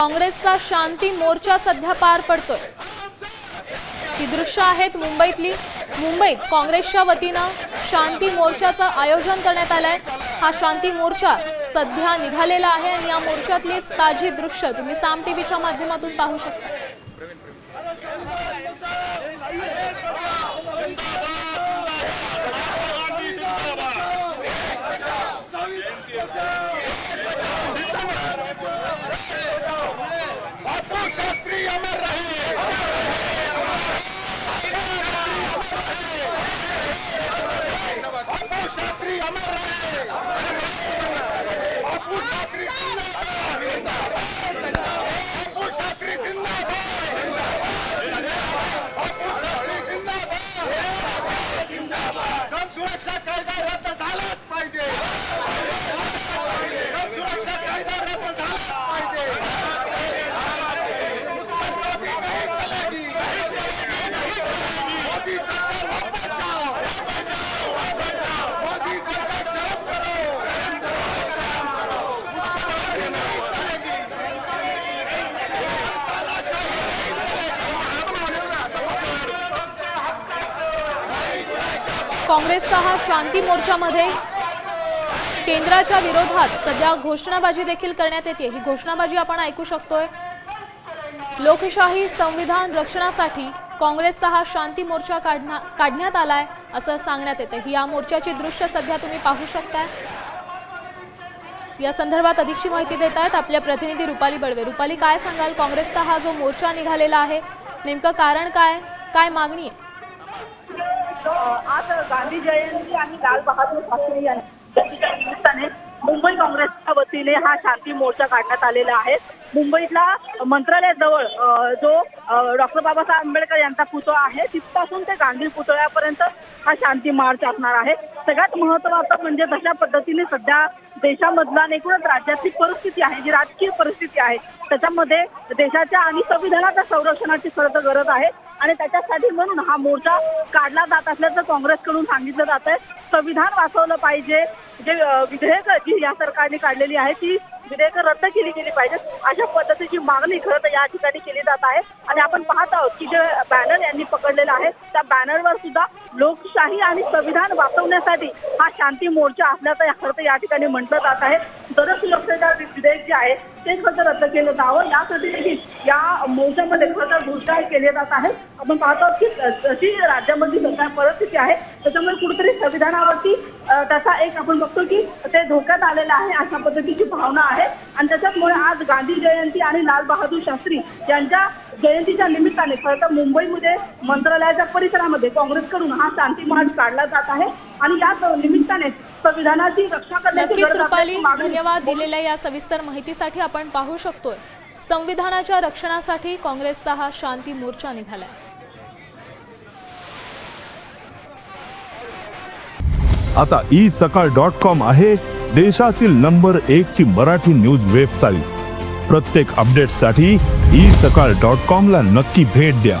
काँग्रेसचा शांती मोर्चा सध्या पार पडतोय। ही दृश्य आहेत मुंबईत काँग्रेसच्या वतीनं शांती मोर्चाचं आयोजन करण्यात आलंय। हा शांती मोर्चा सध्या निघालेला आहे आणि या मोर्चातलीच ताजी दृश्य तुम्ही साम टीव्हीच्या माध्यमातून पाहू शकता। सुरक्षा कायदा रद्द झालाच पाहिजे। सुरक्षा कायदा रद्द झालाच पाहिजे। घुसखोरी नहीं चलेगी। मोदी सरकार वापस जाओ। मोदी सरकार शर्म करो। घुसखोरी नहीं चलेगी। काँग्रेसचा हा शांती मोर्चामध्ये केंद्राच्या विरोधात सध्या घोषणाबाजी देखील करण्यात येते। ही घोषणाबाजी आपण ऐकू शकतोय। लोकशाही संविधान रक्षणासाठी काँग्रेसचा हा शांती मोर्चा काढण्यात आलाय असं सांगण्यात येतं। ही या मोर्चाची दृश्य सध्या तुम्ही पाहू शकताय। या संदर्भात अधिकची माहिती देत आहेत आपल्या प्रतिनिधी रुपाली बडवे। रुपाली, काय सांगाल? काँग्रेसचा हा जो मोर्चा निघालेला आहे नेमकं कारण काय मागणी आहे? आज गांधी जयंती आणि लाल बहादूर शास्त्री यांच्या निमित्ताने मुंबई काँग्रेसच्या वतीने हा शांती मोर्चा काढण्यात आलेला आहे। मुंबईतला मंत्रालयाजवळ जो डॉक्टर बाबासाहेब आंबेडकर यांचा पुतळा आहे तिथपासून ते गांधी पुतळ्यापर्यंत हा शांती मार्च असणार आहे। सगळ्यात महत्त्वाचं म्हणजे तशा पद्धतीने सध्या देशामधला एकूणच राज्याची परिस्थिती आहे, जी राजकीय परिस्थिती आहे त्याच्यामध्ये देशाच्या आणि संविधानाच्या संरक्षणाची खरं तर गरज आहे आणि त्याच्यासाठी म्हणून हा मोर्चा काढला जात असल्याचं काँग्रेसकडून सांगितलं जात आहे। संविधान वाचवलं पाहिजे, जे विधेयक जी या सरकारने काढलेली आहे ती विधेयकं रद्द केली गेली पाहिजेत अशा पद्धतीची मागणी खरं तर या ठिकाणी केली जात आहे। आणि आपण पाहत आहोत की जे बॅनर यांनी पकडलेला आहे त्या बॅनरवर सुद्धा लोकशाही आणि संविधान वाचवण्यासाठी हा शांती मोर्चा असल्याचं खरं तर या ठिकाणी म्हटलं जात आहे। दरच लोकशाहीचा विधेयक जे आहे ते खरं तर रद्द केलं जावं यासाठी देखील या मोर्चामध्ये खरं तर घोषणा केली जात आहे। आपण पाहतो की जशी राज्यामधली सध्या परिस्थिती आहे त्याच्यामुळे कुठेतरी संविधानावरती त्याचा एक आपण बघतो की ते धोक्यात आलेलं आहे अशा पद्धतीची भावना आहे। आणि त्याच्यामुळे आज गांधी जयंती आणि लाल बहादूर शास्त्री यांच्या जयंतीच्या निमित्ताने खरं तर मुंबईमध्ये मंत्रालयाच्या परिसरामध्ये काँग्रेसकडून हा शांती मार्च काढला जात आहे आणि याच निमित्ताने संविधानाची रक्षा करण्याची गरज असल्याची धन्यवाद दिलेल्या या सविस्तर माहितीसाठी। आपण पाहू शकतोय संविधानाच्या रक्षणासाठी काँग्रेसचा हा शांती मोर्चा निघालाय। आता isakal.com आहे देशातील नंबर 1 ची मराठी न्यूज वेबसाईट। प्रत्येक अपडेटसाठी isakal.com ला नक्की भेट द्या।